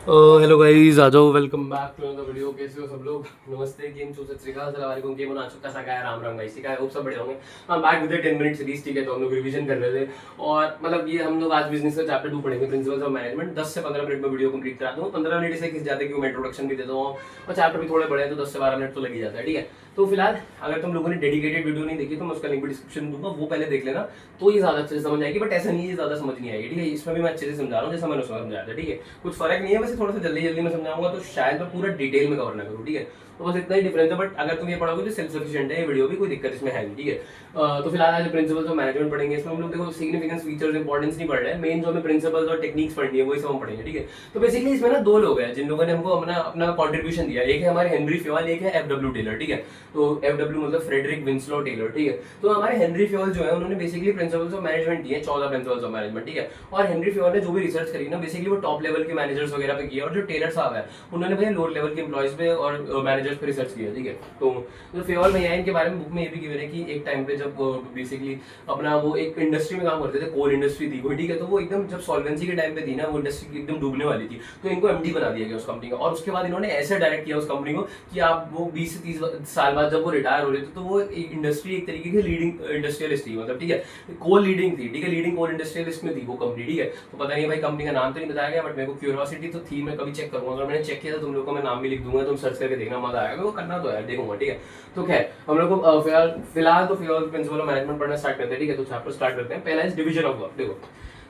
Hello guys, आ जाओ। Welcome back to another video. कैसे हो सब लोग? नमस्ते, गेम चो, सत श्री अकाल, अस्सलाम वालेकुम। गेम आ चुका सा है, राम राम गाइस। ठीक है, होप सब बढ़िया होंगे। हम बैक विद 10 मिनट सीरीज। ठीक है, तो हम लोग रिवीजन कर रहे थे और मतलब ये हम लोग आज बिजनेस का चैप्टर 2 पढ़ेंगे, प्रिंसिपल्स ऑफ मैनेजमेंट। 10 से 15 मिनट में वीडियो कंप्लीट करा दूंगा। 15 मिनट से खिंच जाते हैं क्योंकि मैं इंट्रोडक्शन भी देता हूँ और चैप्टर भी थोड़े बड़े हैं, तो 10 से 12 मिनट तो लग ही जाता है। ठीक है, तो फिलहाल अगर तुम लोगों ने डेडिकेटेड वीडियो नहीं देखी तो मैं उसका लिंक भी डिस्क्रिप्शन में दूंगा, वो पहले देख लेना, तो ये ज्यादा अच्छे से समझ आएगी। बट ऐसा नहीं है ज्यादा समझ नहीं आएगी। ठीक है, इसमें भी मैं अच्छे से समझा रहा हूँ जैसा मैंने उसमें समझाया था। ठीक है, कुछ फर्क नहीं है, वैसे थोड़ा सा जल्दी जल्दी में समझाऊंगा तो शायद मैं पूरा डिटेल में कवर ना करूँ। ठीक है, तो बस इतना ही डिफरेंस है। बट अगर तुम ये पढ़ोगे तो सेल्फ सफिशिएंट है ये वीडियो भी, कोई दिक्कत इसमें है नहीं। ठीक है, तो फिलहाल आज प्रिंसिपल्स ऑफ मैनेजमेंट पढ़ेंगे। इसमें हम लोग देखो सिग्निफिकेंस, फीचर्स, इंपॉर्टेंस नहीं पढ़ रहे हैं, मेन जो हमें प्रिंसिपल्स और टेक्निक्स पढ़नी है वही सब हम पढ़ेंगे। ठीक है, तो बेसिकली इसमें ना दो लोग हैं जिन लोगों ने हमको अपना अपना कॉन्ट्रीब्यूशन दिया। एक है हमारे हेनरी फ्योल, एक है एफडब्ल्यू टेलर। ठीक है, तो एफडब्ल्यू मतलब फ्रेडरिक विंसलो टेलर। ठीक है, तो हमारे हेनरी फ्योल जो है उन्होंने बेसिकली प्रिंसिपल्स ऑफ मैनेजमेंट दिए, 14 प्रिंसिपल्स ऑफ मैनेजमेंट। ठीक है, और हेनरी फ्योल ने जो भी रिसर्च करी ना बेसिकली वो टॉप लेवल के मैनेजर्स वगैरह पे किया, और जो टेलर साहब है उन्होंने भैया लोअर लेवल के एम्प्लॉयज पे और मैनेजर्स पे रिसर्च किया। ठीक है, तो जो फ्योल भैया इनके बारे में बुक में ये भी गिवन है कि एक टाइम पे जब बेसिकली अपना वो एक इंडस्ट्री में काम करते थे, कोल इंडस्ट्री थी कोई। ठीक है, तो वो एकदम जब सॉल्वेंसी के टाइम पे थी ना, वो इंडस्ट्री एकदम डूबने वाली थी, तो इनको एमडी बना दिया गया उस कंपनी का। और उसके बाद इन्होंने ऐसे डायरेक्ट किया उस कंपनी को कि आप वो 20 से 30 साल बाद जब वो रिटायर हो रहे थे तो वो एक इंडस्ट्री एक तरीके की लीडिंग इंडस्ट्रियलिस्ट थी, मतलब। ठीक है, कोल लीडिंग थी। ठीक है, लीडिंग कोल इंडस्ट्रियलिस्ट में थी वो कंपनी। ठीक है, तो पता नहीं भाई कंपनी का नाम तो नहीं बताया गया, बट मेरे को क्यूरियोसिटी तो थी, मैं कभी चेक करूंगा। अगर मैंने चेक किया तो तुम लोग को मैं नाम भी लिख दूंगा, तुम सर्च करके देखना, मजा आएगा। वो करना तो है, देखूंगा। ठीक है, तो खैर हम लोग को फिलहाल तो फिलहाल प्रिंसिपल ऑफ मैनेजमेंट पढ़ना स्टार्ट करते हैं। ठीक है, तो चैप्टर स्टार्ट करते हैं। पहला इज डिवीजन ऑफ वर्क। देखो,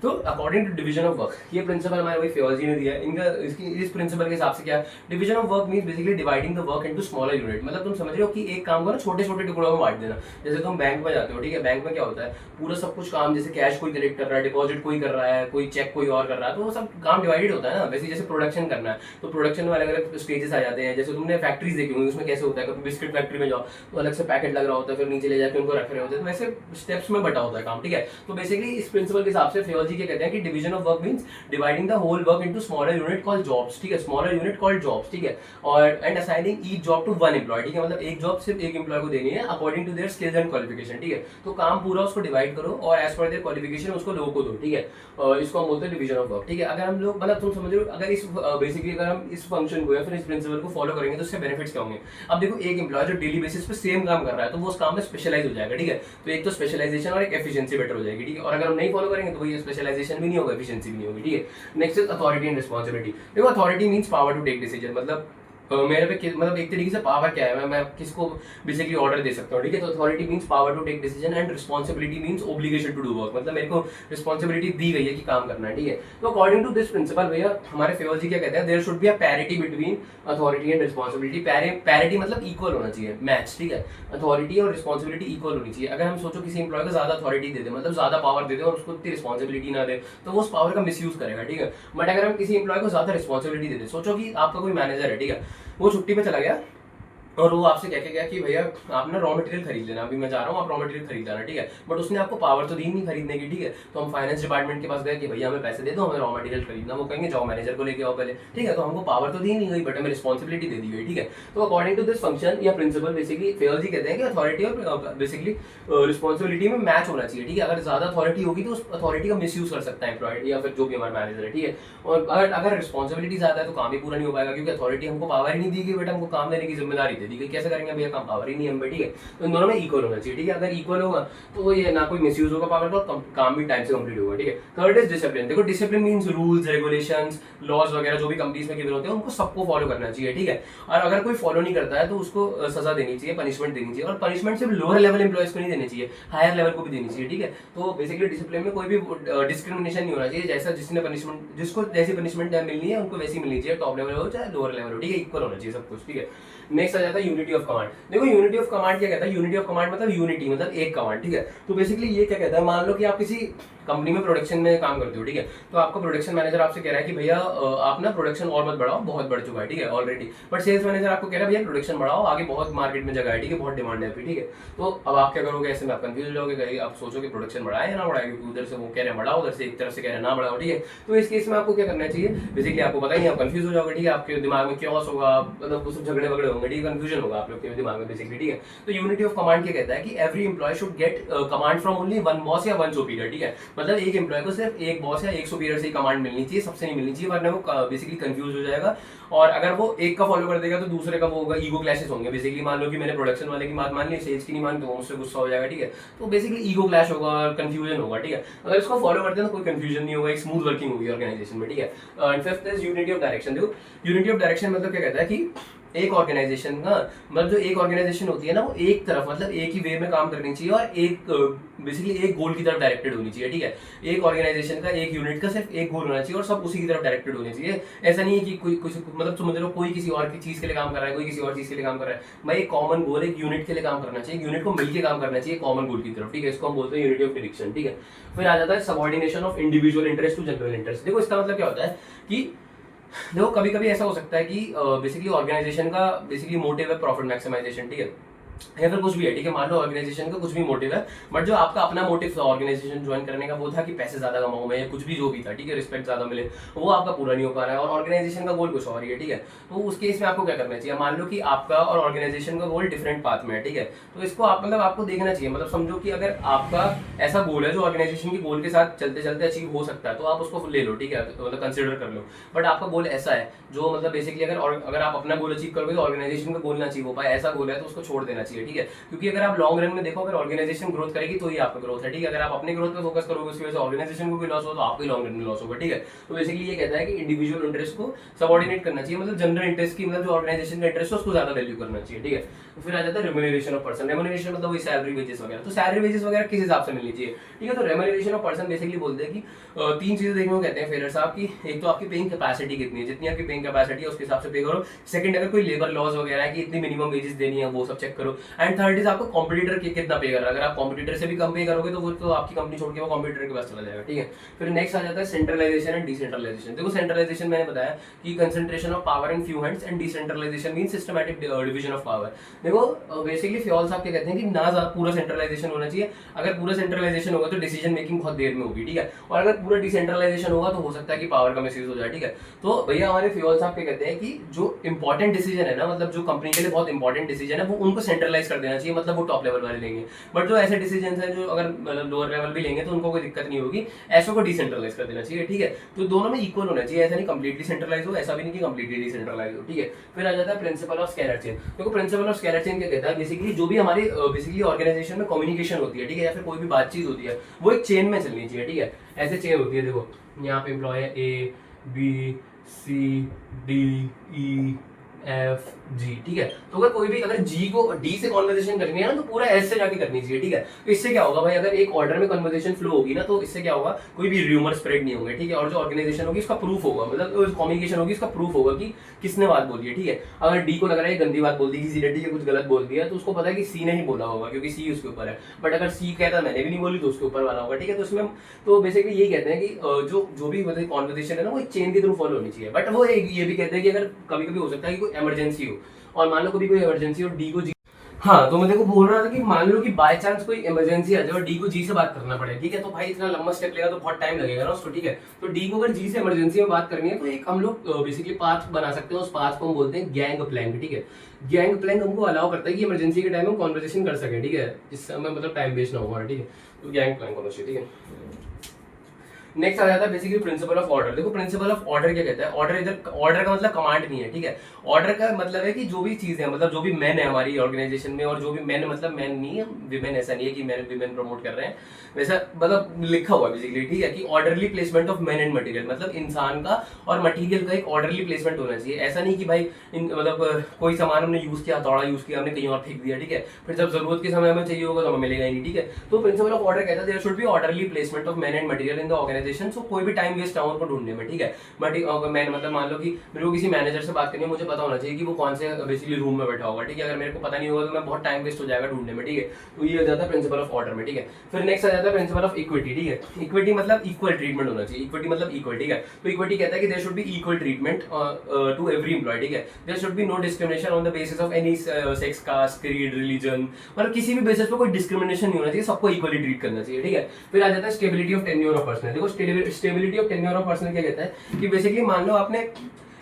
तो according to division of work, ये प्रिंसिपल हमारे भाई फियोलॉजी ने दिया है। इनका इस प्रिंसिपल के हिसाब से क्या है, division of work means basically dividing the work into smaller unit. मतलब तुम समझ रहे हो कि एक काम को ना छोटे छोटे टुकड़ों में बांट देना। जैसे तुम बैंक में जाते हो, ठीक है, बैंक में क्या होता है, पूरा सब कुछ काम, जैसे कैश कोई कलेक्ट कर रहा है, डिपॉजिट कोई कर रहा है, कोई चेक कोई और कर रहा है, तो वो सब काम डिवाइडेड होता है ना। वैसे जैसे प्रोडक्शन करना है तो प्रोडक्शन में अलग अलग स्टेजेस आ जाते हैं। जैसे तुमने फैक्ट्रीज देखी होंगी, उसमें कैसे होता है, कभी बिस्किट फैक्ट्री में जाओ तो अलग से पैकेट लग रहा होता है, फिर नीचे ले जाकर उनको रख रहे होते हैं, तो वैसे स्टेप्स में बटा होता है काम। ठीक है, तो बेसिकली इस प्रिंसिपल के हिसाब से फियोलॉजी क्या कहते हैं कि division of work means dividing the whole work into smaller unit called jobs. ठीक है, स्मॉलर यूनिट कॉल्ड जॉब्स। ठीक है, और and assigning each job to one employee. ठीक है, मतलब एक जॉब सिर्फ एक एम्प्लॉय को देनी है according to their skills and qualification. ठीक है, तो काम पूरा उसको डिवाइड करो और एज पर देयर क्वालिफिकेशन उसको लोगों को दो। ठीक है, इसको हम बोलते हैं डिवीजन ऑफ वर्क। ठीक है, अगर हम लोग मतलब तुम समझ रहे हो, अगर इस बेसिकली अगर हम इस फंक्शन को या फिर इस प्रिंसिपल को फॉलो करेंगे तो उससे बेनिफिट्स क्या होंगे। अब देखो, एक एम्प्लॉय जो डेली बेसिस पे सेम काम कर रहा है तो वो उस काम में स्पेशलाइज हो जाएगा। ठीक है, तो एक तो स्पेशलाइजेशन और एक एफिशिएंसी बेटर हो जाएगी। ठीक है, और अगर हम नहीं फॉलो करेंगे तो वो ये स्पेशलाइजेशन भी नहीं होगा, एफिशिएंसी भी नहीं होगी। ठीक है, next is authority and responsibility. देखो, authority means power to take decision. मतलब मेरे पे मतलब एक तरीके से पावर क्या है, मैं किसको बेसिकली ऑर्डर दे सकता हूँ। ठीक है, तो authority means power to take decision and responsibility means obligation to do work. मतलब मेरे को रिस्पांसिबिलिटी दी गई है कि काम करना है। ठीक है, तो अकॉर्डिंग टू दिस प्रिंसिपल भैया हमारे फियोलॉजी क्या कहते हैं, there should be a parity between authority and responsibility. Parity मतलब इक्वल होना चाहिए, मैच। ठीक है, अथॉरिटी और रिस्पांसिबिलिटी इक्वल होनी चाहिए। अगर हम सोचो किसी इंप्लॉय को ज्यादा अथॉरिटी दे दे, मतलब ज्यादा पावर दे दे और उसको उतनी रिस्पांसिबिलिटी ना दे, तो वो उस पावर का मिसयूज करेगा। ठीक है, बट अगर हम किसी इंप्लॉय को ज्यादा रिस्पांसिबिलिटी दे दे, सोचो कि आपका कोई मैनेजर है, ठीक है, वो छुट्टी पे चला गया और वो आपसे कह के गया कि भैया आप ना रॉ मटेरियल खरीद लेना, अभी मैं जा रहा हूँ, आप रॉ मटेरियल खरीद लेना। ठीक है, बट उसने आपको पावर तो दी नहीं खरीदने की। ठीक है, तो हम फाइनेंस डिपार्टमेंट के पास गए कि भैया हमें पैसे दे दो, हमें रॉ मटेरियल खरीदना। वो कहेंगे जाओ मैनेजर को लेके आओ पहले। ठीक है, तो हमको पावर तो दी नहीं गई बट हमें रिस्पॉन्सिबिलिटी दे दी गई। ठीक है, तो अकॉर्डिंग टू दिस फंक्शन या प्रिंसिपल बेसिकली फियोलॉजी कहते हैं कि अथॉरिटी और बेसिकली रिस्पॉन्सिबिलिटी में मैच होना चाहिए। ठीक है, अगर ज्यादा अथॉरिटी होगी तो उस अथॉरिटी का मिसयूज कर सकता है एम्प्लॉय या फिर जो भी हमारा मैनेजर है। ठीक है, और अगर रिस्पॉन्सिबिलिटी ज्यादा है तो काम ही पूरा नहीं हो पाएगा, क्योंकि अथॉरिटी हमको पावर ही नहीं दी गई बट हमको काम देने की जिम्मेदारी दे दी गई। कैसे करेंगे भैया, काम पावर ही नहीं है। ठीक है, तो इन दोनों में इक्वल होना चाहिए। ठीक है, अगर इक्वल होगा तो ये ना कोई मिसयूज होगा पावर का, काम भी टाइम से कंप्लीट होगा। ठीक है, थर्ड इज डिसिप्लिन। देखो, discipline means rules, regulations, laws वगैरह जो भी कंपनीज में गिवन होते हैं उनको सबको फॉलो करना चाहिए। ठीक है, और अगर कोई फॉलो नहीं करता है तो उसको सजा देनी चाहिए, पनिशमेंट देनी चाहिए। और पनिशमेंट सिर्फ लोअर लेवल एम्प्लॉयज को नहीं देनी चाहिए, हायर लेवल को भी देनी चाहिए। ठीक है, तो बेसिकली डिसिप्लिन में कोई भी डिस्क्रिमिनेशन नहीं होना चाहिए। जैसा जिसने पनिशमेंट, जिसको जैसी पनिशमेंट मिलनी है उनको वैसी मिलनी चाहिए, टॉप लेवल हो चाहे लोअर लेवल हो। ठीक है, इक्वल होना चाहिए सब कुछ। ठीक है, नेक्स्ट आ जाता है यूनिटी ऑफ कमांड। देखो, यूनिटी ऑफ कमांड क्या कहता है, यूनिटी ऑफ कमांड मतलब यूनिटी मतलब एक कमांड। ठीक है, तो बेसिकली ये क्या कहता है, मान लो कि आप किसी कंपनी में प्रोडक्शन में काम करते हो। ठीक है, तो आपका प्रोडक्शन मैनेजर आपसे कह रहा है कि भैया आप ना प्रोडक्शन और मत बढ़ाओ, बहुत बढ़ चुका है। ठीक है, ऑलरेडी। बट सेल्स मैनेजर आपको कह रहा है भैया प्रोडक्शन बढ़ाओ, आगे बहुत मार्केट में जगह है। ठीक है, बहुत डिमांड है अभी। ठीक है, तो अब आप क्या करोगे, ऐसे में आप कंफ्यूज हो जाओगे, आप सोचोगे प्रोडक्शन बढ़ाए या ना बढ़ाए, क्योंकि उधर से वो कह रहे हैं बढ़ाओ, उधर से एक तरफ से कह रहे हैं ना बढ़ाओ। ठीक है, तो इस केस में आपको क्या करना चाहिए, बेसिकली आपको पता ही नहीं, आप कंफ्यूज हो जाओगे। ठीक है, आपके दिमाग में क्या होगा, मतलब कुछ झगड़े वगड़े होंगे। ठीक है, कंफ्यूजन होगा आप लोग के दिमाग में बेसिकली, ठीक है। तो यूनिटी ऑफ कमांड क्या कहता है कि every employee should get command from only one boss या वन सुपीरियर, ठीक है। मतलब एक एम्प्लॉय को सिर्फ एक बॉस या एक सुपीरियर से ही कमांड मिलनी चाहिए, सबसे नहीं मिलनी चाहिए, वरना वो बेसिकली कंफ्यूज हो जाएगा। और अगर वो एक का फॉलो कर देगा तो दूसरे का वो होगा, ईगो क्लैशेस होंगे। बेसिकली मान लो कि मैंने प्रोडक्शन वाले की बात मान ली, सेल्स की नहीं मान, तो मुझसे गुस्सा हो जाएगा, ठीक है। तो बेसिकली ईगो क्लैश होगा और कंफ्यूजन होगा, ठीक है। अगर इसको फॉलो करते हैं तो कोई कंफ्यूजन नहीं होगा, एक स्मूथ वर्किंग होगी ऑर्गेनाइजेशन में, ठीक है। And fifth is unity of direction. देखो यूनिटी ऑफ डायरेक्शन मतलब क्या कहता है कि एक ऑर्गेनाइजेशन का मतलब जो एक ऑर्गेनाइजेशन होती है ना, वो एक तरफ मतलब एक ही वे में काम करनी चाहिए और एक बेसिकली एक गोल की तरफ डायरेक्टेड होनी चाहिए, ठीक है। एक ऑर्गेनाइजेशन का, एक यूनिट का सिर्फ एक गोल होना चाहिए और सब उसी की तरफ डायरेक्टेड होने चाहिए। ऐसा नहीं है कि कोई कुछ मतलब समझ लो कोई किसी और चीज के लिए काम कर रहा है, कोई किसी और चीज के लिए काम कर रहा है। भाई एक कॉमन गोल, एक यूनिट के लिए काम करना चाहिए, यूनिट को मिलकर काम करना चाहिए कॉमन गोल की तरफ, ठीक है। इसको हम बोलते हैं यूनिटी ऑफ डायरेक्शन, ठीक है। फिर आ जाता है subordination of individual interest to general interest. देखो इसका मतलब क्या होता है कि देखो कभी कभी ऐसा हो सकता है कि बेसिकली ऑर्गेनाइजेशन का बेसिकली मोटिव है प्रॉफिट मैक्सिमाइजेशन, ठीक है, या फिर कुछ भी है, ठीक है। मान लो ऑर्गेनाइजेशन का कुछ भी मोटिव है, बट जो आपका अपना मोटिव था ऑर्गेनाइजेशन ज्वाइन करने का वो था कि पैसे ज्यादा कमाऊं मैं या कुछ भी जो भी था, ठीक है, रिस्पेक्ट ज्यादा मिले, वो आपका पूरा नहीं हो पा रहा है और ऑर्गेनाइजेशन का गोल कुछ और ही है, ठीक है। तो उस केस में आपको क्या करना चाहिए, मान लो कि आपका और ऑर्गेनाइजेशन का गोल डिफरेंट पाथ में है, ठीक है। तो इसको आप मतलब आपको देखना चाहिए, मतलब समझो कि अगर आपका ऐसा गोल है जो ऑर्गेनाइजेशन के गोल के साथ चलते चलते अचीव हो सकता है तो आप उसको ले लो, ठीक है, तो मतलब कंसिडर कर लो। बट आपका गोल ऐसा है जो मतलब बेसिकली अगर आप अपना गोल अचीव करोगे तो ऑर्गेनाइजेशन का गोल ना अचीव हो पाए, ऐसा गोल है तो उसको छोड़ देना चाहिए, ठीक है। क्योंकि अगर आप लॉन्ग रन में देखो, अगर ऑर्गेनाइजेशन ग्रोथ करेगी तो ही आपका ग्रोथ है, ठीक है। अगर आप अपने ग्रोथ पे फोकस करोगे उसकी वजह से ऑर्गेनाइजेशन को भी लॉस हो तो आपको लॉन्ग रन में लॉस होगा, ठीक है। तो बेसिकली ये कहता है कि इंडिविजुअल इंटरेस्ट को सबऑर्डिनेट करना चाहिए, मतलब जनरल इंटरेस्ट की मतलब जो ऑर्गेनाइजेशन का इंटरेस्ट है उसको ज्यादा वैल्यू करना चाहिए, ठीक है। तो फिर आ जाता है रेम्यूनरेशन ऑफ पर्सन। रेम्यूनरेशन मतलब वही सैलरी वेजेस वगैरह, तो सैलरी वेजेस वगैरह किस हिसाब से मिलनी चाहिए, ठीक है। तो रेम्यूनरेशन ऑफ पर्सन बेसिकली बोलते हैं कि तीन चीजें देखने को कहते हैं फेरर साहब की, एक तो आपकी पेइंग कैपेसिटी कितनी है, जितनी आपकी पेइंग कैपेसिटी है उसके हिसाब से पे करो। सेकंड अगर कोई लेबर लॉज वगैरह है कि इतनी मिनिमम वेजेस देनी है वो सब चेक करो। एंड थर्ड इज आपको कॉम्पिटिटर कितना पे कर रहा है, अगर आप कॉम्पिटिटर से भी कम पे करोगे तो वो तो आपकी कंपनी छोड़ के वो कॉम्पिटिटर के पास चला जाएगा, ठीक है। फिर नेक्स्ट आ जाता है सेंट्रलाइजेशन एंड डिसेंट्रलाइजेशन। देखो सेंट्रलाइजेशन मैंने बताया कि concentration of power in few hands and decentralisation mean systematic division of power. देखो बेसिकली फ्योल साहब क्या कहते हैं कि ना पूरा सेंट्रलाइजेशन होना चाहिए, अगर पूरा सेंट्रलाइजेशन होगा तो डिसीजन मेकिंग बहुत देर में होगी, ठीक है। और अगर पूरा डिसेंट्रलाइजेशन होगा तो हो सकता है कि पावर का मिसयूज हो जाए, ठीक है। तो भैया हमारे फ्योल साहब क्या कहते हैं कि जो इंपॉर्टेंट डिसीजन है ना, मतलब जो कंपनी के लिए बहुत इंपॉर्टेंट डिसीजन है वो उनको सेंट्रलाइज कर देना चाहिए, मतलब वो टॉप लेवल वाले लेंगे। बट जो ऐसे डिसीजन है जो अगर मतलब लोअर लेवल भी लेंगे तो उनको कोई दिक्कत नहीं होगी, ऐसो को डिसेंट्रलाइज कर देना चाहिए, ठीक है। तो दोनों में इक्वल होना चाहिए, ऐसा नहीं कंप्लीटली सेंट्रलाइज हो, ऐसा भी नहीं कि कंप्लीटली डिसेंट्रलाइज हो, ठीक है। फिर आ जाता है प्रिंसिपल ऑफ स्केलर चेन। देखो प्रिंसिपल ऑफ स्केलर चेन क्या कहता है, बेसिकली जो भी हमारी बेसिकली ऑर्गेनाइजेशन में कम्युनिकेशन होती है, ठीक है, या फिर कोई भी बातचीत होती है वो एक चेन में चलनी चाहिए, ठीक है। ऐसे चेन होती है, देखो यहाँ पे एम्प्लॉय है A B C D E F G, ठीक है। तो अगर कोई भी अगर जी को डी से कॉन्वर्सेशन करनी है ना तो पूरा एस से जाके करनी चाहिए, ठीक है। तो इससे क्या होगा भाई, अगर एक ऑर्डर में कन्वर्सेशन फ्लो होगी ना तो इससे क्या होगा, कोई भी र्यूमर स्प्रेड नहीं होंगे, ठीक है। और जो ऑर्गेनाइजेशन होगी इसका प्रूफ होगा, मतलब कम्युनिकेशन होगी इसका प्रूफ होगा कि किसने बात बोली है, ठीक है। अगर डी को लग रहा है गंदी बात बोल दी, किसी ने डी कुछ गलत बोल दिया तो उसको पता है कि सी ने ही बोला होगा क्योंकि सी उसके ऊपर है। बट अगर सी कहता मैंने भी नहीं बोली तो उसके ऊपर वाला होगा, ठीक है। तो इसमें तो बेसिकली यही कहते हैं कि जो भी मतलब कॉन्वर्सेशन है ना वो एक चेन के थ्रू फॉलो होनी चाहिए। बट वो ये भी कहते हैं कि अगर कभी कभी हो सकता है कि कोई इमरजेंसी हो और मान लो कभी कोई इमरजेंसी और डी को जी, हाँ तो मैं देखो बोल रहा था कि मान लो कि बाय चांस कोई इमरजेंसी आ जाए और डी को जी से बात करना पड़े, ठीक है। तो भाई इतना लंबा स्टेप लेगा तो बहुत टाइम लगेगा ना उसको, ठीक है। तो डी को अगर जी से इमरजेंसी में बात करनी है तो एक हम लोग बेसिकली पाथ बना सकते हैं, उस पाथ को हम बोलते हैं गैंग प्लैंक, ठीक है। गैंग प्लैंक हमको अलाउ करता है कि इमरजेंसी के टाइम हम कॉन्वर्सेशन कर सकें, ठीक है, जिससे हमें मतलब टाइम वेस्ट ना होगा, ठीक है। तो गैंग प्लैंक होना चाहिए, ठीक है। नेक्स्ट आ जाता है बेसिकली प्रिंसिपल ऑफ ऑर्डर। देखो प्रिंसिपल ऑफ ऑर्डर क्या कहता है, ऑर्डर इधर ऑर्डर का मतलब कमांड नहीं है, ठीक है। ऑर्डर का मतलब है कि जो भी चीज है, मतलब जो भी मैन है हमारी ऑर्गेनाइजेशन में, और जो भी मैन मतलब मैन नहीं है विमेन, ऐसा नहीं है कि मैन विमेन प्रमोट कर रहे हैं, वैसा मतलब लिखा हुआ बेसिकली, ठीक है, कि orderly placement of man and material, मतलब इंसान का और मटेरियल का एक ऑर्डरली प्लेसमेंट होना चाहिए। ऐसा नहीं कि भाई मतलब कोई सामान हमने यूज किया, थोड़ा यूज किया हमने कहीं और फेंक दिया, ठीक है, फिर जब जरूरत के समय हमें चाहिए होगा तो हमें मिलेगा ही नहीं, ठीक है। तो प्रिंसिपल ऑफ ऑर्डर कहता है there should be orderly placement of man and material in the organisation, so कोई भी टाइम वेस्ट ना हो उनको ढूंढने में, ठीक है। बट मैं मतलब मान लो कि मेरे को किसी मैनेजर से बात करनी है, मुझे पता होना चाहिए कि वो कौन से बेसिकली रूम में बैठा होगा, ठीक है। अगर मेरे को पता नहीं होगा तो मैं बहुत टाइम वेस्ट हो जाएगा ढूंढने में, ठीक है। तो ये हो जाता है प्रिंसिपल ऑफ ऑर्डर में, ठीक है। फिर नेक्स्ट आ जाता है प्रिंसिपल ऑफ इक्विटी, ठीक है। इक्विटी मतलब इक्वल ट्रीटमेंट होना चाहिए, इक्विटी मतलब इक्वल, ठीक है। तो इक्विटी कहता है कि there should be equal treatment to every employee, ठीक है। There should be no discrimination on the basis of any sex, caste, creed, religion, मतलब किसी भी बेसिस पे कोई डिस्क्रिमिनेशन नहीं होना चाहिए, सबको इक्वली ट्रीट करना चाहिए, ठीक है। फिर आ जाता है stability of tenure of personnel. देखो stability of tenure of personnel क्या कहता है कि बेसिकली मान लो आपने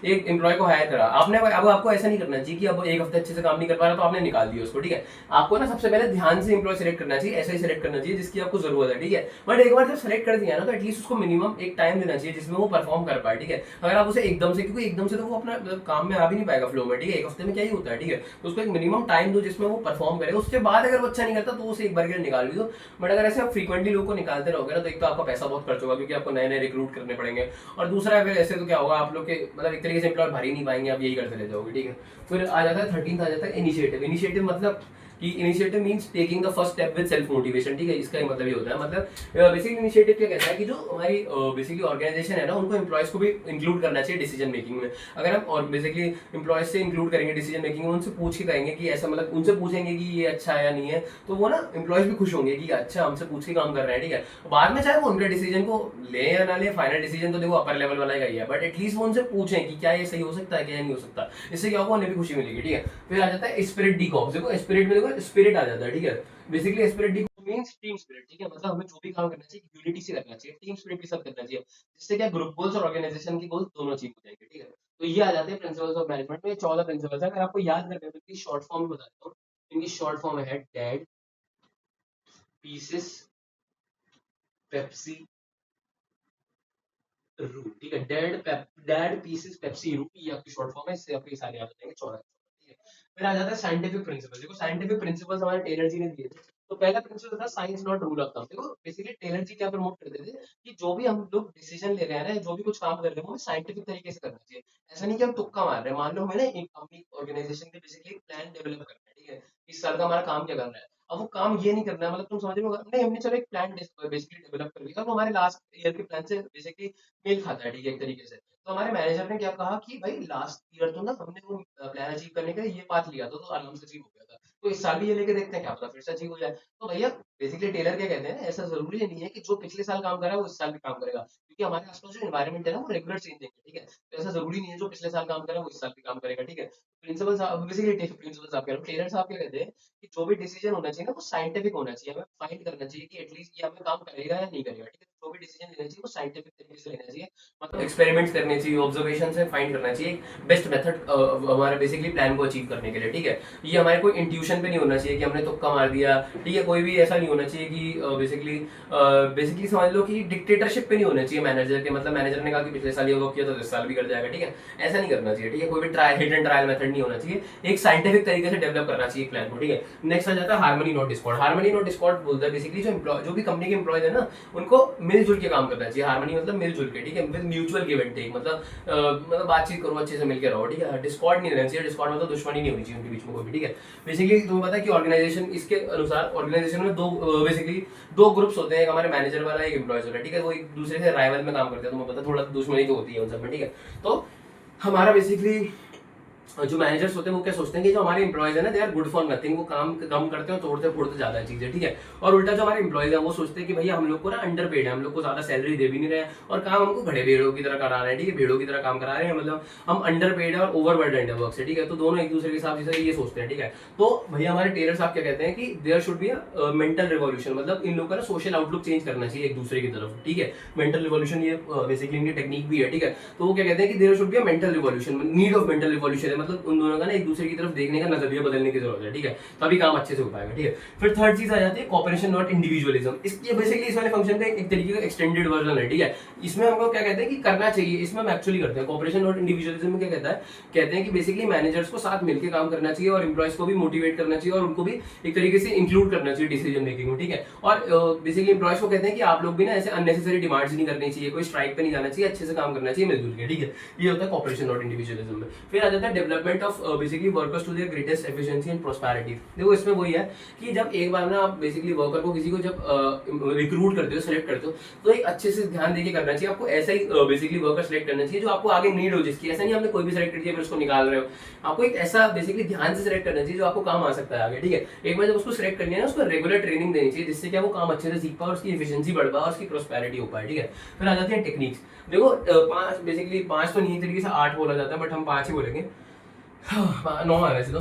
एक एम्प्लॉय को हायर करा आपने, अब आपको ऐसा नहीं करना चाहिए कि अब एक हफ्ते अच्छे से काम नहीं कर पा रहा तो आपने निकाल दिया उसको, ठीक है। आपको ना सबसे पहले ध्यान से एम्प्लॉय सेलेक्ट करना चाहिए, ऐसा ही सेलेक्ट करना चाहिए जिसकी आपको जरूरत है, ठीक है। बट एक बार जब सेलेक्ट कर दिया ना तो एटलीस्ट उसको मिनिमम एक टाइम देना चाहिए जिसमें वो परफॉर्म कर पाए, ठीक है। अगर आप उसे एकदम से, क्योंकि एकदम से तो वो अपना काम में आ भी नहीं पाएगा फ्लो में, ठीक है, एक हफ्ते में क्या ही होता है, ठीक है। तो उसको एक मिनिमम टाइम दो जिसमें वो परफॉर्म करे, उसके बाद अगर वो अच्छा नहीं करता तो उसे एक बार के लिए निकाल भी दो। बट अगर ऐसे आप फ्रीक्वेंटली लोगों को निकालते रहोगे ना तो एक तो आपका पैसा बहुत खर्च होगा क्योंकि आपको नए नए रिक्रूट करने पड़ेंगे, और दूसरा अगर ऐसे तो क्या होगा, आप लोग के मतलब एक तरीके से एम्प्लॉय भर ही नहीं पाएंगे, आप यही करते रह जाओगे, ठीक है। फिर आ जाता है 13th, आ जाता है इनिशिएटिव। इनिशिएटिव मतलब कि initiative means taking the first step with self motivation, ठीक है। इसका मतलब ये होता है, मतलब बेसिकली इनिशिएटिव क्या कहता है कि जो हमारी बेसिकली ऑर्गेनाइजेशन है ना उनको एम्प्लॉयज को भी इंक्लूड करना चाहिए डिसीजन मेकिंग में। अगर हम और बेसिकली एम्प्लॉयज से इंक्लूड करेंगे डिसीजन मेकिंग में, उनसे पूछ के करेंगे कि ऐसा, मतलब उनसे पूछेंगे कि ये अच्छा है या नहीं है, तो वो ना एम्प्लॉयज भी खुश होंगे कि अच्छा हमसे पूछ के काम कर रहे हैं, ठीक है। बाद में चाहे वो उनके डिसीजन को ले या ना ले, फाइनल डिसीजन तो देखो अपर लेवल वाला ही है, बट एटलीस्ट वो उनसे पूछें कि क्या ये सही हो सकता है क्या नहीं हो सकता। इससे क्या होगा, उन्हें भी खुशी मिलेगी, ठीक है। फिर आ जाता है स्पिरिट डी कॉप्स। देखो स्पिरिट में देखो स्पिरिट आ जाता है, ठीक है। Basically spirit D means team spirit, ठीक है। मतलब हमें जो भी काम करना चाहिए यूनिटी से करना चाहिए, टीम स्पिरिट के साथ करना चाहिए, जिससे क्या ग्रुप गोल्स और ऑर्गेनाइजेशन के गोल्स दोनों अचीव हो जाएंगे, ठीक है। तो ये आ जाते हैं प्रिंसिपल्स ऑफ मैनेजमेंट में। 14 प्रिंसिपल्स है, अगर आपको याद करने हैं तो इनकी शॉर्ट फॉर्म में बताता हूँ। इनकी शॉर्ट फॉर्म है डैड, पीसेस, पेप्सी, रू, ठीक है। डैड पीसेस पेप्सी रू, ये आपकी शॉर्ट फॉर्म है, इससे आपके सारे याद हो जाएंगे 14, ठीक है। फिर आ जाता है साइंटिफिक प्रिंसिपल। देखो साइंटिफिक प्रिंसिपल्स हमारे टेलर जी ने दिए थे। तो पहला प्रिंसिपल था science not rule of thumb. देखो बेसिकली टेलर जी क्या प्रमोट करते थे कि जो भी हम लोग डिसीजन ले रहे हैं ना, जो भी कुछ काम कर रहे हैं वो साइंटिफिक तरीके से करना चाहिए। ऐसा नहीं कि हम तुक्का मार रहे हैं। मान लो हमें ना एक अपनी ऑर्गेनाइजेशन के बेसिकली प्लान डेवलप करना है, ठीक है। इस साल का हमारा काम क्या करना है। अब वो काम ये नहीं करना है, मतलब तुम समझ रहे हो, नहीं हमने चलो एक प्लान बेसिकली डेवलप कर लिया, तो हमारे लास्ट ईयर के प्लान से बेसिकली मेल खाता है, ठीक है, एक तरीके से। तो हमारे मैनेजर ने क्या कहा कि भाई लास्ट ईयर तो ना हमने वो प्लान अचीव करने के लिए ये पाथ लिया था तो आराम से अचीव हो गया था, तो इस साल भी ये लेके देखते हैं क्या पता फिर से अचीव हो जाए। तो भैया बेसिकली टेलर क्या कहते हैं, ऐसा जरूरी नहीं है कि जो पिछले साल काम करा है वो इस साल भी काम करेगा, क्योंकि हमारे आसपास जो एनवायरमेंट है ना वो रेगुलर चेंज है, ठीक है। तो ऐसा जरूरी नहीं है जो पिछले साल काम करा है वो इस साल भी काम करेगा, ठीक है। प्रिंसिपल साहब बेसिकली प्रिंसिपल साहब कह रहा हूँ, टेलर साहब क्या कहते हैं कि जो भी डिसीजन होना चाहिए ना वो साइंटिफिक होना चाहिए। हमें फाइंड करना चाहिए कि एटलीस्ट ये हमें काम करेगा या नहीं करेगा, ठीक है। जो भी डिसीजन लेना चाहिए वो साइंटिफिक तरीके से लेना चाहिए, मतलब एक्सपेरिमेंट्स करने चाहिए, ऑब्जर्वेशन से फाइंड करना चाहिए बेस्ट मेथड हमारे बेसिकली प्लान को अचीव करने के लिए, ठीक है। ये हमारे कोई इंट्यूशन पे नहीं होना चाहिए कि हमने तुक्का मार दिया, ठीक है। कोई भी ऐसा नहीं होना चाहिए कि बेसिकली समझ लो कि डिक्टेटरशिप पे नहीं होना चाहिए मैनेजर के, मतलब मैनेजर ने कहा कि पिछले साल ये वर्क किया तो इस साल भी कर जाएगा, ठीक है। ऐसा नहीं करना चाहिए, ठीक है। कोई भी trial hit and trial method नहीं होना चाहिए, एक साइंटिफिक तरीके से डेवलप करना चाहिए प्लान को, ठीक है। नेक्स्ट आ जाता है harmony not Discord. Harmony not Discord बोलता है बेसिकली जो भी कंपनी के एम्प्लॉयज है ना उनको मिलजुल के काम करना चाहिए। हार्मनी मतलब मिलजुल के, ठीक है, with mutual give and take, मतलब बातचीत करो, अच्छे से मिलकर रहो, ठीक है। डिस्कॉर्ड नहीं रहना चाहिए, डिस्कॉर्ड मतलब दुश्मनी नहीं होनी चाहिए उनके बीच में कोई भी, ठीक है। बेसिकली तुम्हें पता है कि ऑर्गेनाइजेशन, इसके अनुसार ऑर्गेनाइजेशन में दो बेसिकली दो ग्रुप्स होते हैं, एक हमारे मैनेजर वाला एक एम्प्लॉयज वाला, ठीक है। वो एक दूसरे से राइवल में काम करते हैं, तुम्हें पता थोड़ा दुश्मनी तो होती है उन सब में, ठीक है। तो हमारा बेसिकली जो मैनेजर्स होते हैं वो क्या सोचते हैं कि जो हमारे एम्प्लॉयज है ना they are good for nothing, वो काम कम करते हैं, तोड़ते फोड़ते ज्यादा चीजें, ठीक है। और उल्टा जो हमारे एम्प्लॉयज है वो सोचते हैं कि भैया हम लोग को ना अंडर पेड है, हम लोग को ज्यादा सैलरी दे भी नहीं रहे हैं और काम हमको घड़े भेड़ों की तरह करा रहे हैं, ठीक है, भेड़ों की तरह काम करा रहे हैं, मतलब हम अंडर पेड है और ओवर बर्डन है वर्क से, ठीक है। तो दोनों एक दूसरे के हिसाब से ये सोचते हैं, ठीक है। तो भैया हमारे टेलर साहब क्या कहते हैं कि there should be a mental revolution, मतलब इन लोगों का ना सोशल आउटलुक चेंज करना चाहिए एक दूसरे की तरफ, ठीक है। मेंटल रिवॉल्यूशन ये बेसिकली इनकी टेक्निक भी है, ठीक है। तो वो क्या कहते हैं कि there should be a mental revolution, need of mental revolution है, मतलब उन दोनों का ना एक दूसरे की तरफ देखने का नजरिया बदलने की जरूरत है, ठीक है। तभी काम अच्छे से हो पाएगा, ठीक है। फिर थर्ड चीज आ जाती है कॉपरेशन नॉट इंडिविजुअलिज्म। इसके बेसिकली इस वाले फंक्शन का एक तरीके का एक्सटेंडेड वर्जन है, ठीक है। इसमें हम लोग क्या कहते हैं कि करना चाहिए, इसमें हम एक्चुअली करते हैं। कॉपरेशन नॉट इंडिविजुअलिज्म में क्या कहता है, कहते हैं कि बेसिकली मैनेजर्स को साथ मिलकर काम करना चाहिए और एम्प्लॉयज को भी मोटिवेट करना चाहिए और उनको भी एक तरीके से इंक्लूड करना चाहिए डिसीजन मेकिंग में, ठीक है। और बेसिकली एम्प्लॉयज को कहते हैं कि आप लोग भी ना ऐसे अननेसेसरी डिमांड्स नहीं करनी चाहिए, कोई स्ट्राइक पे नहीं जाना चाहिए, अच्छे से काम करना चाहिए मिलजुल के, ठीक है। ये होता है कॉपरेशन नॉट इंडिविजुअलिज्म में। फिर आ जाता है development of basically workers to their greatest efficiency and prosperity. देखो इसमें वही है कि जब एक बार ना आप बेसिकली वर्कर को किसी को जब रिक्रूट करते हो, सेलेक्ट करते हो, तो एक अच्छे से ध्यान देके करना चाहिए आपको। ऐसा ही बेसिकली वर्कर सेलेक्ट करना चाहिए जो आपको आगे नीड हो, जिसकी ऐसा नहीं आपने कोई भी सेलेक्ट कर दिया फिर उसको निकाल रहे हो। आपको एक ऐसा बेसिकली ध्यान से सेलेक्ट करना चाहिए जो आपको काम आ सकता है आगे, ठीक है। एक बार जब उसको सेलेक्ट करनी है ना उसको रेगुलर ट्रेनिंग देनी चाहिए, जिससे क्या वो काम अच्छे से सीख पाए, उसकी एफिशिएंसी बढ़ पाए, उसकी प्रोस्पेरिटी हो पाए, ठीक है। फिर आ जाती है टेक्निक्स। देखो पांच बेसिकली, पांच तो नहीं तरीके से 8 बोला जाता है बट हम 5 ही बोलेंगे, 9 है वैसे तो।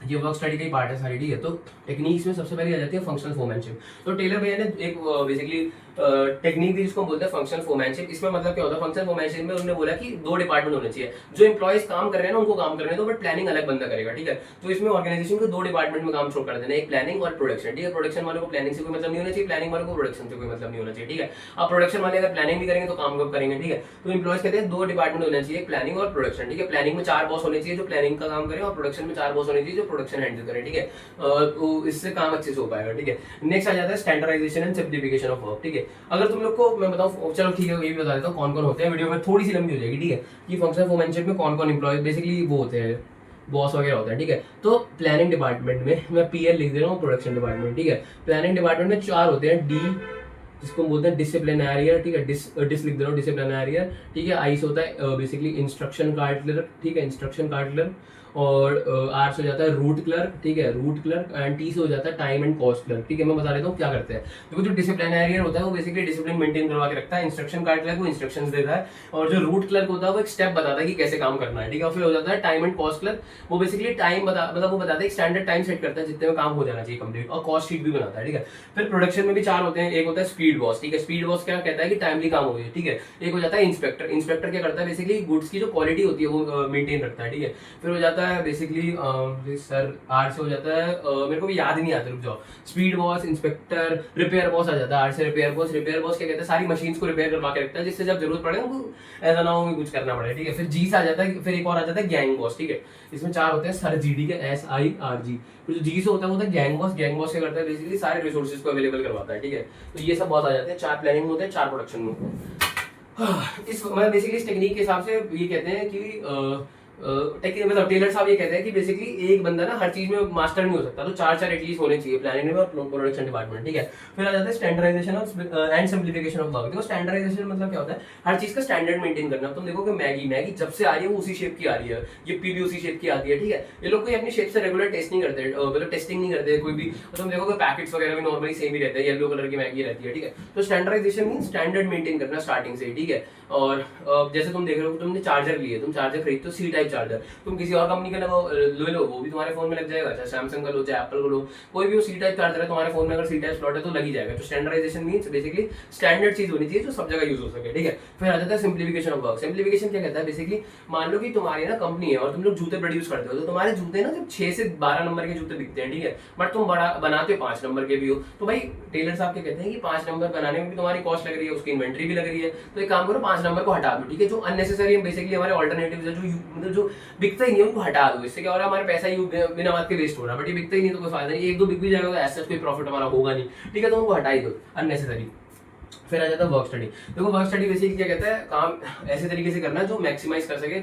ये वर्क स्टडी का ही पार्ट है सारी, ठीक है। तो टेक्निक्स में सबसे पहले आ जाती है फंक्शनल फोमैनशिप। तो टेलर भैया ने एक बेसिकली टेक्निक दी जिसको बोलते हैं फंक्शनल फोमैनशिप। इसमें मतलब क्या होता है, फंक्शनल फोमैनशिप में उन्होंने बोला कि 2 डिपार्टमेंट होने चाहिए। जो एम्प्लॉइज काम कर रहे हैं ना उनको काम करने दो, बट प्लानिंग अलग बंदा करेगा, ठीक है। तो इसमें ऑर्गेनाइजेशन को 2 डिपार्टमेंट में काम छोड़ कर देना, एक प्लानिंग और प्रोडक्शन, ठीक है। प्रोडक्शन वालों को प्लानिंग से कोई मतलब नहीं होना चाहिए, प्लानिंग वालों को प्रोडक्शन से कोई मतलब नहीं होना चाहिए, ठीक है। अब प्रोडक्शन वाले अगर प्लानिंग भी करेंगे तो काम कब करेंगे, ठीक है। तो एम्प्लॉइज कहते हैं 2 डिपार्टमेंट होना चाहिए, प्लानिंग और प्रोडक्शन, ठीक है। प्लानिंग में 4 बॉस होने चाहिए जो प्लानिंग का काम करें, और प्रोडक्शन में 4 बॉस होने चाहिए जो प्रोडक्शन हैंडल करें, ठीक है। तो इससे काम अच्छे से हो पाएगा, ठीक है। नेक्स्ट आ जाता है standardisation and simplification of work, ठीक है। अगर तुम लोग को मैं बताऊं, चलो ठीक है, ये भी बता देता हूँ कौन कौन होते हैं। वीडियो में थोड़ी सी लंबी हो जाएगी, ठीक है। कि फंक्शनल फोमैनशिप में कौन कौन एम्प्लॉय बेसिकली वो होते हैं, बॉस वगैरह होता है, ठीक है। तो प्लानिंग डिपार्टमेंट में मैं पीएल लिख दे रहा हूँ, प्रोडक्शन डिपार्टमेंट, ठीक है। प्लानिंग डिपार्टमेंट में 4 होते हैं, डी जिसको बोलते हैं डिसिप्लिनरियर, ठीक है। डिस लिख दे रहा हूँ, डिसिप्लिनरियर, ठीक है। आई से होता है बेसिकली इंस्ट्रक्शन कार्टलर, ठीक है, इंस्ट्रक्शन कार्टलर। और आर से हो जाता है रूट क्लर्क, ठीक है, रूट क्लर्क। एंड टी से हो जाता है टाइम एंड कॉस्ट क्लर्क, ठीक है। मैं बता देता हूँ क्या करते हैं। देखो जो डिसिप्लिनरियर होता है वो बेसिकली डिसिप्लिन मेंटेन करवा के रखता है, इंस्ट्रक्शन कार्टलर को इंस्ट्रक्शंस देता है, और जो रूट क्लर्क होता है वो एक स्टेप बताता है कि कैसे काम करना है, ठीक है। फिर हो जाता है टाइम एंड कॉस्ट क्लर्क, वो बेसिकली टाइम मतलब वो बताता है स्टैंडर्ड टाइम सेट करता है जितने में काम हो जाना चाहिए कंप्लीट, और कॉस्ट शीट भी बनाता है, ठीक है। फिर प्रोडक्शन में भी 4 होते हैं, एक होता है स्पीड बॉस, ठीक है। स्पीड बॉस क्या कहता है कि टाइमली काम हो जाए, ठीक है। एक हो जाता है इंस्पेक्टर, इंस्पेक्टर क्या करता है बेसिकली गुड्स की जो क्वालिटी होती है वो मेंटेन रखता है, ठीक है। फिर हो जाता है बेसिकली सर आर से हो जाता है मेरे को भी याद नहीं आता, रुक जाओ। Speed boss, inspector, repair boss आ जाता है आर से। रिपेयर बॉस, रिपेयर बॉस क्या कहता है सारी मशीन्स को रिपेयर करवा के रखता है, जिससे जब जरूरत पड़े उनको ऐसा ना हो कुछ करना पड़े, ठीक है। फिर जी से आ जाता है, फिर एक और आ जाता है गैंग बॉस, ठीक है। इसमें 4 होते हैं सर जी, ठीक है, SIRG। फिर जो जी से होता है वो होता है गैंग बॉस। गैंग बॉस क्या करता है बेसिकली सारे रिसोर्सेज को अवेलेबल करवाता है, ठीक है। तो ये सब बॉस आ जाते हैं, 4 प्लानिंग में होते हैं, 4 प्रोडक्शन में होते हैं। इस मतलब बेसिकली इस टेक्निक के हिसाब से ये कहते हैं कि मतलब टेलर साहब ये कहते हैं कि बेसिकली एक बंदा ना हर चीज में मास्टर नहीं हो सकता, तो 4 एटलीस्ट होने चाहिए प्लानिंग में और प्रोडक्शन डिपार्टमेंट, ठीक है। फिर आ जाता है standardisation and simplification of work. देखो स्टैंडर्डाइजेशन मतलब क्या होता है, हर चीज का स्टैंडर्ड मेंटेन करना। तुम देखो कि मैगी जब से आ रही है वो उसी शेप की आ रही है, ये भी उसी शेप की आती है, ठीक है। ये लोग कोई अपनी शेप से रेगुलर टेस्ट नहीं करते, मतलब टेस्टिंग नहीं करते कोई भी। तुम देखो कि पैकेट्स वगैरह भी नॉर्मली सेम ही रहते हैं, येलो कलर की मैगी रहती है, ठीक है। तो स्टैंडर्डाइजेशन मीन स्टैंडर्ड मेंटेन करना स्टार्टिंग से, ठीक है। और जैसे तुम देख रहे हो, तुमने चार्जर लिए, तुम चार्जर खरीदते हो सी टाइप चार्जर, तुम किसी और कंपनी का ले लो वो भी तुम्हारे फोन में लग जाएगा, चाहे सैमसंग का लो चाहे एप्पल का लो, कोई भी वो सी टाइप चार्जर है तुम्हारे फोन में अगर सी टाइप स्लॉट है तो लग ही जाएगा। तो स्टैंडर्डाइजेशन मींस बेसिकली स्टैंडर्ड चीज होनी चाहिए जो सब जगह यूज हो सके, ठीक है। फिर आ जाता है सिंप्लीफिकेशन ऑफ वर्क। सिंप्लीफिकेशन क्या कहता है बेसिकली, मान लो कि तुम्हारी ना कंपनी है और तुम लोग जूते प्रोड्यूस करते हो, तो तुम्हारे जूते ना जब 6 से 12 नंबर के जूते बिकते हैं, ठीक है, बट तुम बड़ा बनाते हो 5 नंबर के भी हो, तो भाई टेलर साहब क्या कहते हैं कि 5 नंबर बनाने में भी तुम्हारी कॉस्ट लग रही है, उसकी इन्वेंट्री भी लग रही है, तो एक काम करो 5 नंबर को हटा दो, ठीक है। जो अननेसेसरी बेसिकली हमारे ऑल्टरनेटिव है, जो मतलब जो बिकता ही नहीं है उनको हटा दो। इससे क्या हो रहा है, हमारे पैसा ही बिना बात के वेस्ट हो रहा है, बट ये बिकता ही नहीं तो कोई फायदा नहीं, 1-2 बिक भी जाएगा तो ऐसा कोई प्रॉफिट हमारा होगा नहीं, ठीक है। तो उनको हटा ही दो अननेसेसरी। फिर आ जाता है वर्क स्टडी। देखो वर्क स्टडी बेसिकली क्या कहता है, काम ऐसे तरीके से करना है जो मैक्सिमाइज कर सके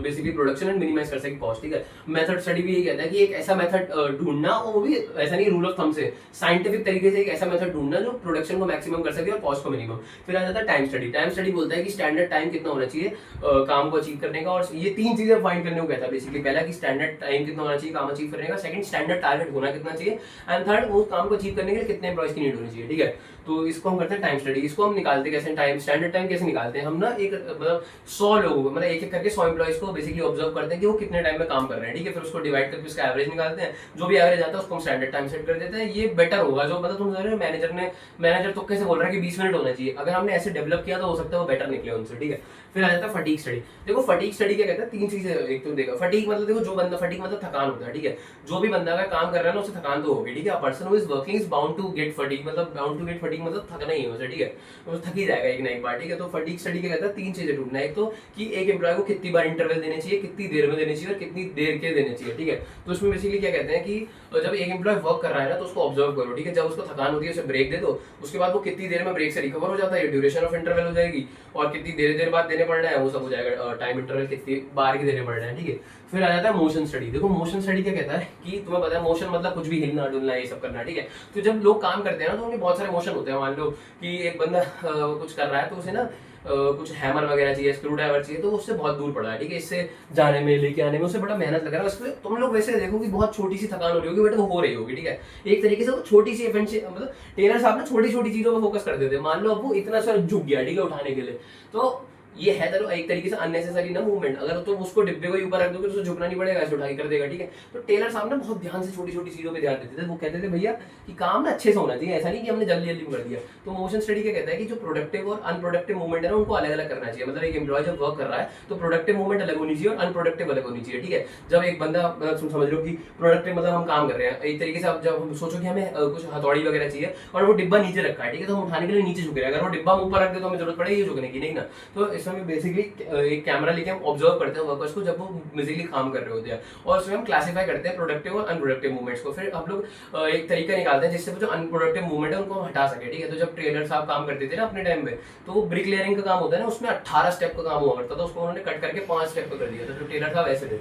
बेसिकली प्रोडक्शन एंड मिनिमाइज कर सके कॉस्ट, ठीक है। मेथड स्टडी भी यही कहता है कि एक ऐसा मेथड ढूंढना, वो भी ऐसा नहीं रूल ऑफ थंब से, साइंटिफिक तरीके से एक ऐसा मेथड ढूंढना जो प्रोडक्शन को मैक्सिमम कर सके और कॉस्ट को मिनिमम। फिर आ जाता है टाइम स्टडी। टाइम स्टडी बोलता है कि स्टैंडर्ड टाइम कितना होना चाहिए काम को अचीव करने का, और ये 3 चीजें फाइंड करने को कहता है बेसिकली। पहला कि स्टैंडर्ड टाइम कितना होना चाहिए काम अचीव करने का, सेकंड स्टैंडर्ड टारगेट होना कितना चाहिए, एंड थर्ड वो काम को अचीव करने के लिए कितने एम्प्लॉइज की नीड होनी चाहिए, ठीक है। तो इसको हम करते हैं टाइम स्टडी। इसको हम निकालते कैसे, टाइम स्टैंडर्ड टाइम कैसे निकालते हैं हम ना, एक मतलब 100 लोगों को, मतलब एक करके 100 एम्प्लॉइज को बेसिकली ऑब्जर्व करते हैं कि वो कितने टाइम में काम कर रहे हैं, ठीक है। फिर उसको डिवाइड करके उसका एवरेज निकालते हैं, जो भी एवरेज आता है उसको हम स्टैंडर्ड टाइम सेट कर देते हैं। ये बेटर होगा, जो मतलब तुम मैनेजर तो कैसे बोल रहा है कि 20 मिनट होना चाहिए, अगर हमने ऐसे डेवलप किया तो हो सकता है वो बेटर निकले उनसे, ठीक है। फिर आ जाता है फटीग स्टडी। देखो फटीग स्टडी क्या कहता है, 3 चीजें। एक तो देखो फटीग मतलब, देखो जो बंदा, फटीग मतलब थकान होता है, ठीक है। जो भी बंदा अगर काम कर रहा है ना उसे थकान तो होगी, ठीक है। Person who is working is bound to get fatigue, मतलब बाउंड टू गेट फटीग मतलब थकना ही है उसे, ठीक है। तो थक ही जाएगा एक ना एक बार, ठीक है। तो फटीग स्टडी क्या कहता है, 3 चीजें ढूंढना है। एक तो कि एक एम्प्लॉय को कितनी बार इंटरवल देने चाहिए, कितनी देर में देने चाहिए और कितनी देर के देने चाहिए, ठीक है। तो उसमें बेसिकली क्या कहते हैं कि जब एक एम्प्लॉय वर्क कर रहा है ना तो उसको ऑब्जर्व करो, ठीक है। जब उसको थकान होती है उसे ब्रेक दे दो, उसके बाद वो कितनी देर में ब्रेक से रिकवर हो जाता है, ड्यूरेशन ऑफ इंटरवल हो जाएगी, और कितनी देर बाद देने पड़ रहा है वो सब हो जाएगा, टाइम इंटरवल कितनी बार के देने पड़ रहे हैं, ठीक है। फिर आ जाता है मोशन स्टडी। देखो मोशन स्टडी क्या कहता है कि तुम्हें पता है मोशन मतलब कुछ भी हिलना डुलना ये सब करना, ठीक है। तो जब लोग काम करते हैं ना तो उनके बहुत सारे मोशन होते हैं। मान लो कि एक बंदा कुछ कर रहा है तो उसे ना कुछ हैमर वगैरह चाहिए, स्क्रू ड्राइवर चाहिए, तो उससे बहुत दूर पड़ा है, ठीक है। इससे जाने में लेके आने में उसे बड़ा मेहनत लग रहा है। उसमें तुम लोग वैसे देखो कि बहुत छोटी सी थकान हो रही होगी, बट वो हो रही होगी, ठीक है। एक तरीके से वो छोटी सी मतलब टेलर साहब ना छोटी छोटी चीजों पर फोकस कर देते हैं। मान लो अब वो इतना सा झुक गया, ठीक है, उठाने के लिए, तो ये है तो एक तरीके से अननेसेसरी ना मूवमेंट। अगर तो उसको डिब्बे को ऊपर रख दोगे तो झुकना नहीं पड़ेगा, ऐसे उठा के कर देगा, ठीक है। तो टेलर साहब ना बहुत ध्यान से छोटी छोटी चीजों पे ध्यान देते थे। वो कहते थे भैया कि काम ना अच्छे से होना चाहिए, ऐसा नहीं कि हमने जल्दी जल्दी कर दिया। तो मोशन स्टडी क्या कहता है कि जो प्रोडक्टिव और अनप्रोडक्टिव मूवमेंट है ना उनको अलग अलग करना चाहिए। मतलब एक एम्प्लॉय जब वर्क कर रहा है तो प्रोडक्टिव मूवमेंट अलग होनी चाहिए और अनप्रोडक्टिव अलग होनी चाहिए, ठीक है। जब एक बंदा समझ लो कि प्रोडक्टिव मतलब हम काम कर रहे हैं एक तरीके से, अब जब हम सोचो कि हमें कुछ हथौड़ी वगैरह चाहिए और वो डिब्बा नीचे रखा है, ठीक है, तो हम उठाने के लिए नीचे झुक रहे हैं। अगर वो डिब्बा ऊपर रख दे तो हमें जरूरत पड़ेगी झुकने की, नहीं ना। तो इसमें बेसिकली एक कैमरा लेके हम ऑब्जर्व करते हैं वर्कर्स को जब वो बेसिकली काम कर रहे होते हैं, और उसमें हम क्लासीफाई करते हैं प्रोडक्टिव और अनप्रोडक्टिव मूवमेंट्स को। फिर हम लोग एक तरीका निकालते हैं जिससे जो अनप्रोडक्टिव मूवमेंट है उनको हम हटा सके, ठीक है। तो जब ट्रेलर साहब काम करते थे ना अपने टाइम में, तो वो ब्रिक लेयरिंग का काम होता है ना, उसमें 18 स्टेप का काम हुआ करता था, उसको उन्होंने कट करके 5 स्टेप का कर दिया था। तो टेलर साहब ऐसे थे,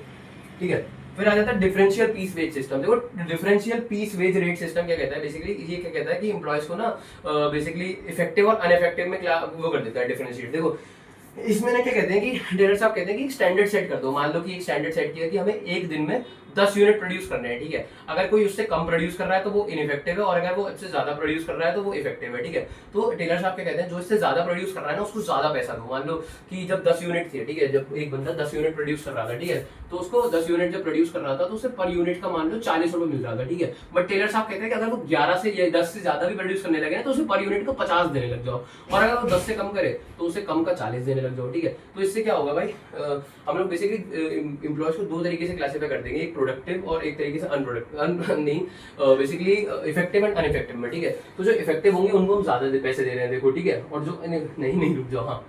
ठीक है। फिर आ जाता है डिफरेंशियल पीस वेज सिस्टम। देखो differential piece wage rate system क्या कहता है, बेसिकली ये क्या कहता है कि एम्प्लॉयज को ना बेसिकली इफेक्टिव और अनइफेक्टिव में वो कर देता है डिफरेंशिएट। देखो इसमें ना क्या कहते हैं कि टेलर साहब कहते हैं कि स्टैंडर्ड सेट कर दो। मान लो कि एक स्टैंडर्ड सेट किया कि हमें एक दिन में 10 यूनिट प्रोड्यूस करने हैं, ठीक है। अगर कोई उससे कम प्रोड्यूस कर रहा है तो वो इनइफेक्टिव है, और अगर वो इससे ज्यादा प्रोड्यूस कर रहा है तो वो इफेक्टिव है, ठीक है। तो टेलर साहब क्या कहते हैं, जो इससे ज्यादा प्रोड्यूस कर रहा है ना उसको ज्यादा पैसा दो। मान लो कि जब 10 यूनिट थी, ठीक है, जब एक बंदा 10 यूनिट प्रोड्यूस कर रहा था, ठीक है, तो उसको 10 यूनिट जब प्रोड्यूस कर रहा था तो उसे पर यूनिट का मान लो 40 रुपए मिल रहा था, ठीक है। बट टेलर साहब कहते हैं कि अगर वो 11 से या 10 से ज्यादा भी प्रोड्यूस करने लगे ना तो उसे पर यूनिट को 50 देने लग जाओ, और अगर वो 10 से कम करे तो उसे कम का 40 देने लग जाओ, ठीक है। तो इससे क्या होगा भाई, हम लोग बेसिकली एम्प्लॉयज को दो तरीके से क्लासीफाई कर देंगे, एक प्रोडक्टिव और एक तरीके से अनप्रोडक्टिव, नहीं बेसिकली इफेक्टिव एंड अनइफेक्टिव में, ठीक है। तो जो इफेक्टिव होंगे उनको हम ज्यादा पैसे दे रहे हैं, देखो, ठीक है। और जो नहीं रुक जाओ, हाँ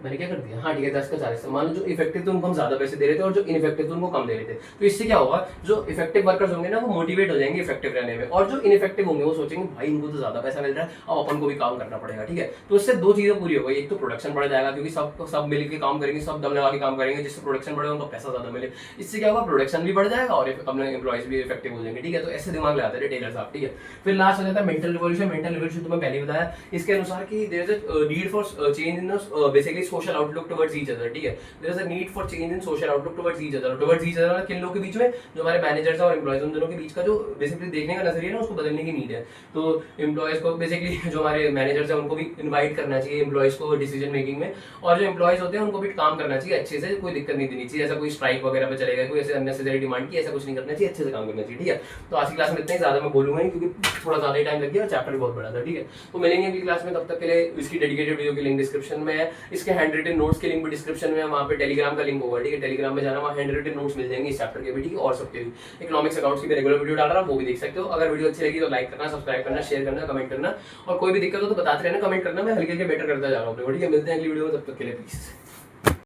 मैंने क्या कर दिया, हाँ ठीक है, 10 का 40। मान लो जो इफेक्टिव थे उनको हम ज्यादा पैसे दे रहे थे और जो इनइफेक्टिव थे उनको कम दे रहे थे। तो इससे क्या होगा, जो इफेक्टिव वर्कर्स होंगे ना वो मोटिवेट हो जाएंगे इफेक्टिव रहने में, और जो इनइफेक्टिव होंगे वो सोचेंगे भाई इनको तो ज्यादा पैसा मिल रहा है, अब अपन को भी काम करना पड़ेगा, ठीक है। तो इससे दो चीजें पूरी हो गई, एक तो प्रोडक्शन बढ़ जाएगा क्योंकि सब मिलकर काम करेंगे, सब दम लगा के काम करेंगे, जिससे प्रोडक्शन बढ़े उनको पैसा ज्यादा मिले। इससे क्या होगा, प्रोडक्शन भी बढ़ जाएगा और अपने एम्प्लॉयज भी इफेक्टिव हो जाएंगे, ठीक है। तो ऐसे दिमाग लगाते थे टेलर साहब, ठीक है। फिर लास्ट हो जाता है मेंटल रिवॉल्यूशन। मेंटल रिवॉल्यूशन तो मैं पहले ही बताया, इसके अनुसार कि there is a need for change in basically social outlook towards each other, ठीक है। There is a need for change in social outlook towards each other. Towards each other किन लोगों के बीच में, जो हमारे मैनेजर्स और एम्प्लॉयज, उन दोनों के बीच का जो बेसिकली देखने का नजरिया है ना उसको बदलने की नीड है। तो एम्प्लॉयज को बेसिकली जो हमारे मैनेजर्स हैं उनको भी इनवाइट करना चाहिए एम्प्लॉयज को डिसीजन मेकिंग में, और जो एम्प्लॉयज होते हैं उनको भी काम करना चाहिए अच्छे से, कोई दिक्कत नहीं देनी चाहिए, ऐसा कोई स्ट्राइक वगैरह पे चलेगा, कोई ऐसे अननेसेसरी डिमांड की, ऐसा कुछ नहीं करना चाहिए, अच्छे से काम करना चाहिए, ठीक है। तो आज की क्लास में इतना ही, ज्यादा मैं बोलूंगा नहीं क्योंकि थोड़ा ज्यादा ही टाइम लग गया, चैप्टर बहुत बड़ा था, ठीक है। तो मिलेंगे अगली क्लास में, तब तक के लिए इसकी डेडिकेटेड वीडियो की लिंक डिस्क्रिप्शन में है, इसके हैंड रिटन नोट्स की लिंक भी डिस्क्रिप्शन में है, वहाँ पे टेलीग्राम का लिंक होगा, ठीक है। टेलीग्राम में जाना, वहाँ हैंड रिटन नोट्स मिल जाएंगे इस चैप्टर के भी, ठीक है, और सबके भी। इकोनॉमिक्स अकाउंट्स की मैं रेगुलर वीडियो डाल रहा हूँ, वो भी देख सकते हो। अगर वीडियो अच्छी लगी तो लाइक करना, सब्सक्राइब करना, शेयर करना, कमेंट करना, और कोई भी दिक्कत हो तो बताते रहना, कमेंट करना, मैं हल्के हल्के बेटर करता जा रहा हूँ, ठीक है। मिलते हैं अगली वीडियो में, तब तक के लिए पीस।